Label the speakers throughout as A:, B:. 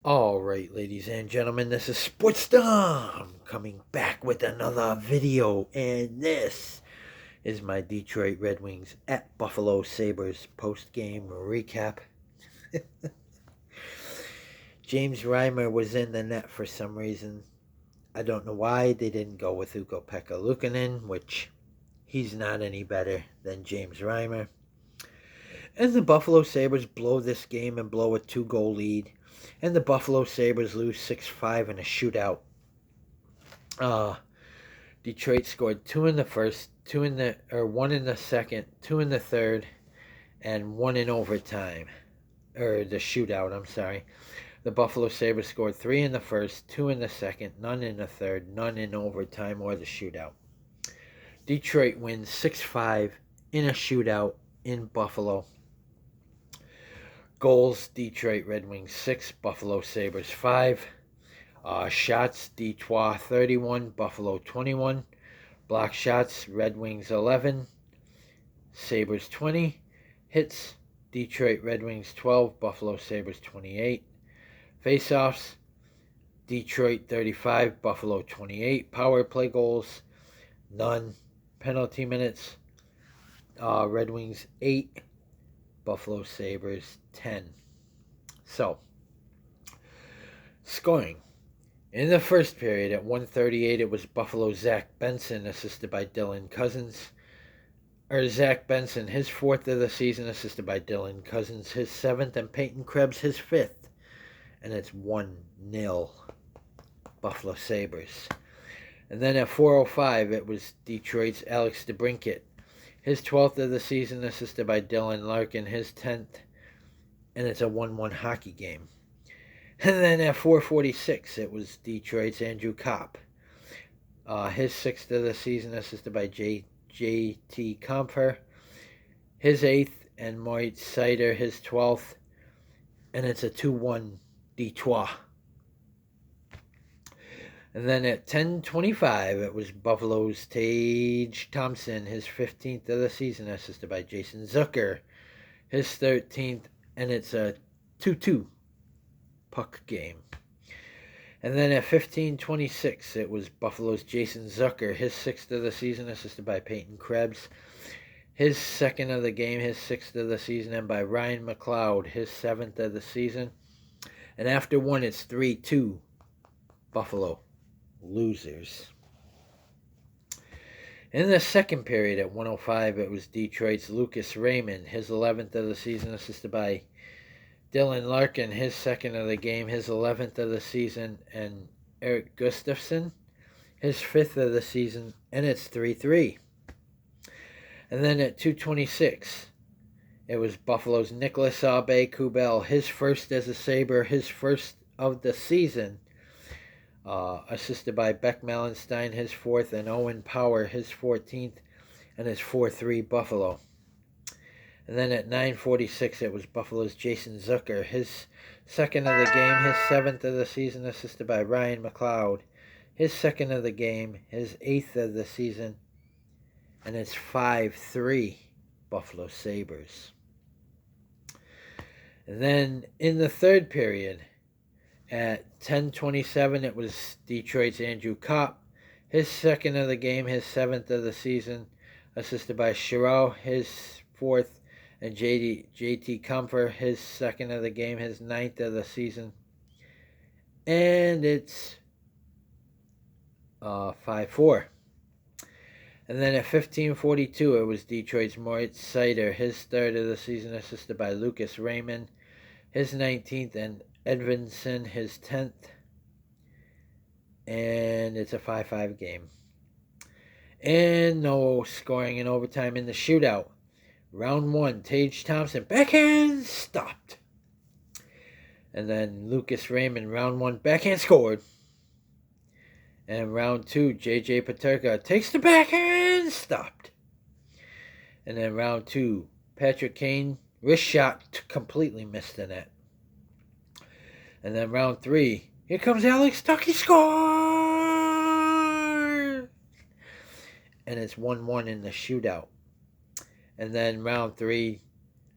A: All right, ladies and gentlemen, this is Sportsdom coming back with another video, and this is my Detroit Red Wings at Buffalo Sabres post-game recap. James Reimer was in the net for some reason. I don't know why they didn't go with Ukko-Pekka Luukkonen, which he's not any better than James Reimer. And the Buffalo Sabres blow this game and blow a 2-goal lead. And the Buffalo Sabres lose 6-5 in a shootout. Detroit scored two in the first, one in the second, two in the third, and one in overtime. Or the shootout, I'm sorry. The Buffalo Sabres scored three in the first, two in the second, none in the third, none in overtime or the shootout. Detroit wins 6-5 in a shootout in Buffalo. Goals, Detroit Red Wings 6, Buffalo Sabres 5. Shots, Detroit 31, Buffalo 21. Block shots, Red Wings 11, Sabres 20. Hits, Detroit Red Wings 12, Buffalo Sabres 28. Faceoffs, Detroit 35, Buffalo 28. Power play goals, none. Penalty minutes, Red Wings 8, Buffalo Sabres 10. So, scoring. In the first period at 1:38, it was Buffalo's Zach Benson, assisted by Dylan Cousins. Zach Benson, his fourth of the season, assisted by Dylan Cousins, his seventh, and Peyton Krebs, his fifth. And it's 1-0 Buffalo Sabres. And then at 4:05, it was Detroit's Alex DeBrincat, his 12th of the season, assisted by Dylan Larkin, his 10th. And it's a 1-1 hockey game. And then at 4:46, it was Detroit's Andrew Kopp, his 6th of the season, assisted by J.T. Compher, his 8th, and Moritz Seider, his 12th. And it's a 2-1 Detroit. And then at 10:25, it was Buffalo's Tage Thompson, his 15th of the season, assisted by Jason Zucker, his 13th. And it's a 2-2 puck game. And then at 15:26, it was Buffalo's Jason Zucker, his 6th of the season, assisted by Peyton Krebs, his 2nd of the game, his 6th of the season, and by Ryan McLeod, his 7th of the season. And after one, it's 3-2 Buffalo losers. In the second period at 1:05, it was Detroit's Lucas Raymond, his 11th of the season, assisted by Dylan Larkin, his 2nd of the game, his 11th of the season, and Eric Gustafsson, his 5th of the season, and it's 3-3. And then at 2:26, it was Buffalo's Nicholas Aube-Kubel, his 1st as a Sabre, his 1st of the season, assisted by Beck Malenstein, his 4th, and Owen Power, his 14th, and it's 4-3 Buffalo. And then at 9:46, it was Buffalo's Jason Zucker, his 2nd of the game, his 7th of the season, assisted by Ryan McLeod, his 2nd of the game, his 8th of the season, and it's 5-3 Buffalo Sabres. And then in the third period, at 10:27, it was Detroit's Andrew Kopp, his 2nd of the game, his 7th of the season, assisted by Chirot, his 4th, and J.T. Compher, his 2nd of the game, his 9th of the season. And it's 5-4. And then at 15:42, it was Detroit's Moritz Seider, his 3rd of the season, assisted by Lucas Raymond, his 19th, and Edvinson, his 10th. And it's a 5-5 game. And no scoring in overtime in the shootout. Round 1, Tage Thompson, backhand, stopped. And then Lucas Raymond, round 1, backhand, scored. And round 2, J.J. Peterka takes the backhand, stopped. And then round 2, Patrick Kane, wrist shot, completely missed the net. And then round 3, here comes Alex Tucky, score! And it's 1-1 in the shootout. And then round 3,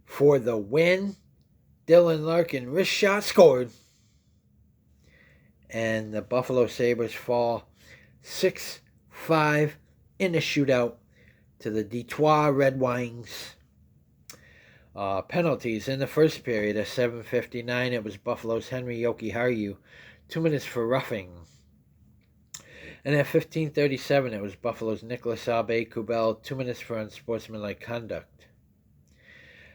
A: for the win, Dylan Larkin, wrist shot, scored. and the Buffalo Sabres fall 6-5 in a shootout to the Detroit Redwings. Penalties in the first period at 7:59. It was Buffalo's Henry Jokiharju, 2 minutes for roughing. And at 15:37, it was Buffalo's Nicolas Aube-Kubel, 2 minutes for unsportsmanlike conduct.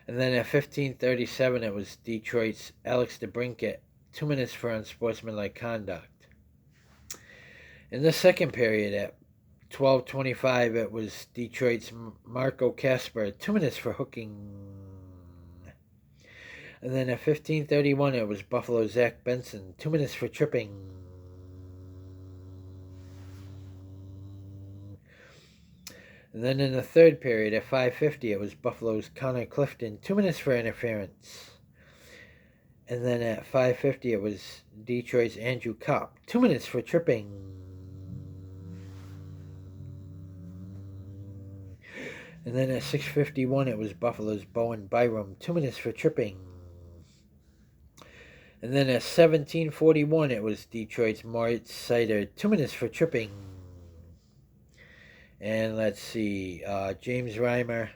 A: And then at 15:37, it was Detroit's Alex DeBrincat, 2 minutes for unsportsmanlike conduct. In the second period at 12:25, it was Detroit's Marco Kasper, 2 minutes for hooking. And then at 15:31, it was Buffalo's Zach Benson, 2 minutes for tripping. And then in the third period at 5:50, it was Buffalo's Connor Clifton, 2 minutes for interference. And then at 5:50, it was Detroit's Andrew Kopp, 2 minutes for tripping. And then at 6:51, it was Buffalo's Bowen Byram, 2 minutes for tripping. And then at 17:41, it was Detroit's Moritz Seider, 2 minutes for tripping. And let's see, James Reimer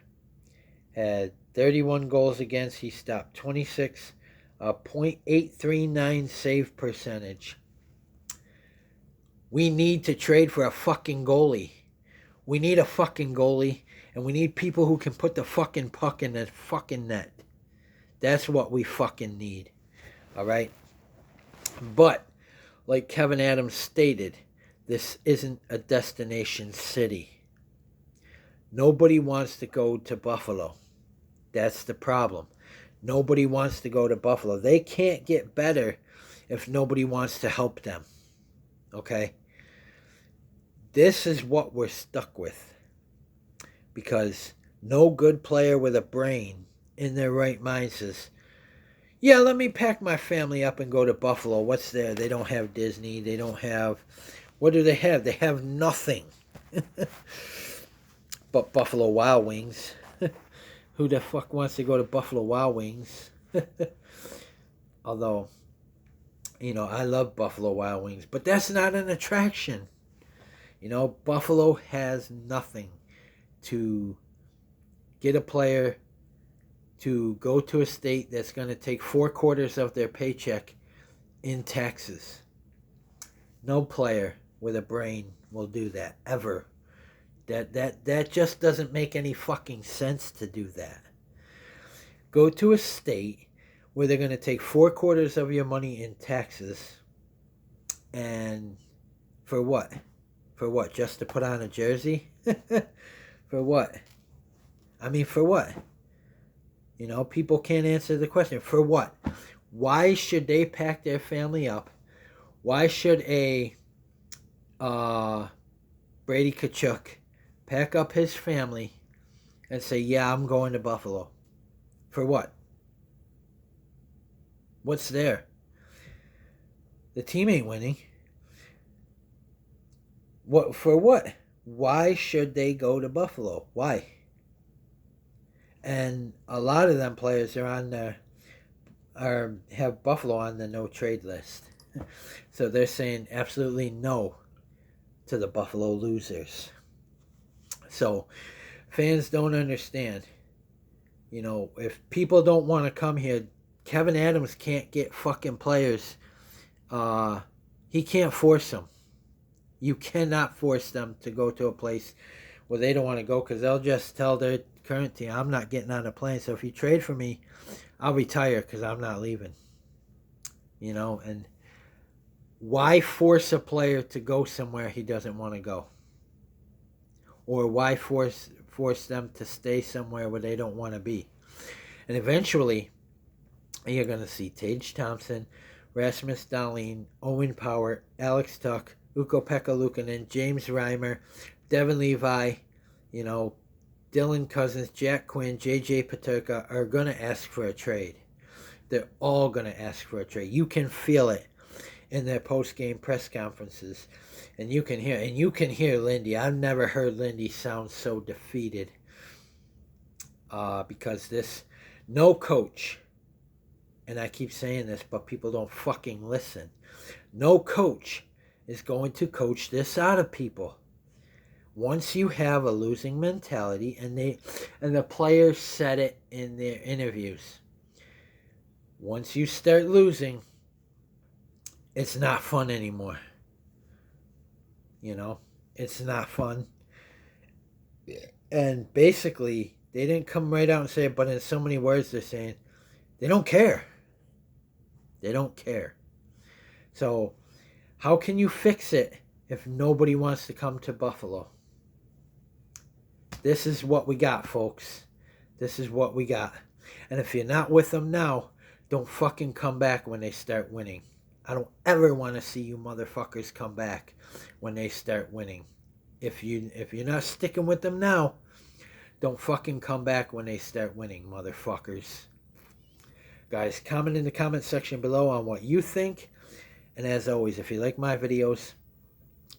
A: had 31 goals against. He stopped 26, .839 save percentage. We need to trade for a fucking goalie. We need a fucking goalie, and we need people who can put the fucking puck in the fucking net. That's what we fucking need. All right? But, like Kevin Adams stated, this isn't a destination city. Nobody wants to go to Buffalo. That's the problem. Nobody wants to go to Buffalo. They can't get better if nobody wants to help them. Okay? This is what we're stuck with. Because no good player with a brain in their right mind says, yeah, let me pack my family up and go to Buffalo. What's there? They don't have Disney. They don't have... What do they have? They have nothing. But Buffalo Wild Wings. Who the fuck wants to go to Buffalo Wild Wings? Although, you know, I love Buffalo Wild Wings. But that's not an attraction. You know, Buffalo has nothing to get a player to go to a state that's going to take 4/4 of their paycheck in taxes. No player with a brain will do that, ever. That just doesn't make any fucking sense to do that. Go to a state where they're going to take 4/4 of your money in taxes, and for what? For what? Just to put on a jersey? For what? I mean, for what? You know, people can't answer the question. For what? Why should they pack their family up? Why should a Brady Tkachuk pack up his family and say, yeah, I'm going to Buffalo? For what? What's there? The team ain't winning. What for what? Why should they go to Buffalo? Why? And a lot of them players are on the have Buffalo on the no trade list. So they're saying absolutely no to the Buffalo losers. So fans don't understand. You know, if people don't want to come here, Kevin Adams can't get fucking players. He can't force them. You cannot force them to go to a place where they don't want to go, because they'll just tell their current team, I'm not getting on a plane. So if you trade for me, I'll retire because I'm not leaving. You know, and why force a player to go somewhere he doesn't want to go? Or why force them to stay somewhere where they don't want to be? And eventually, you're going to see Tage Thompson, Rasmus Dahlin, Owen Power, Alex Tuch, Ukko-Pekka Luukkonen, James Reimer, Devin Levi, you know, Dylan Cousins, Jack Quinn, J.J. Paterka are going to ask for a trade. They're all going to ask for a trade. You can feel it in their post-game press conferences. And you can hear Lindy. I've never heard Lindy sound so defeated. Because no coach and I keep saying this, but people don't fucking listen. No coach is going to coach this out of people. Once you have a losing mentality, and the players said it in their interviews, once you start losing, it's not fun anymore. You know, it's not fun. And basically, they didn't come right out and say it, but in so many words, they're saying they don't care. They don't care. So, how can you fix it if nobody wants to come to Buffalo? This is what we got, folks. This is what we got. And if you're not with them now, don't fucking come back when they start winning. I don't ever want to see you motherfuckers come back when they start winning. If you're not sticking with them now, don't fucking come back when they start winning, motherfuckers. Guys, comment in the comment section below on what you think. And as always, if you like my videos,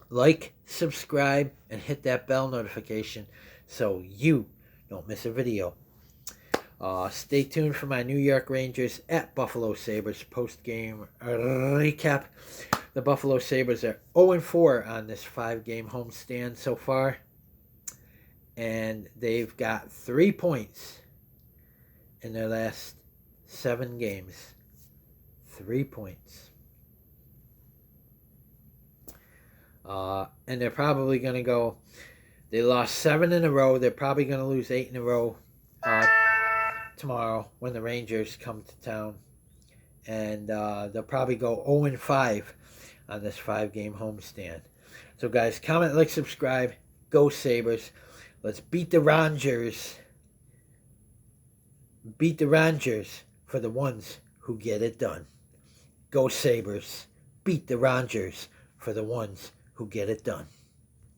A: like, subscribe, and hit that bell notification so you don't miss a video. Stay tuned for my New York Rangers at Buffalo Sabres post-game recap. The Buffalo Sabres are 0-4 on this 5-game homestand so far. And they've got 3 points in their last 7 games. 3 points. And they're probably going to go... They lost 7 in a row. They're probably going to lose 8 in a row tomorrow when the Rangers come to town. And they'll probably go 0-5 on this 5-game homestand. So, guys, comment, like, subscribe. Go Sabres. Let's beat the Rangers. Beat the Rangers for the ones who get it done. Go Sabres. Beat the Rangers for the ones who get it done.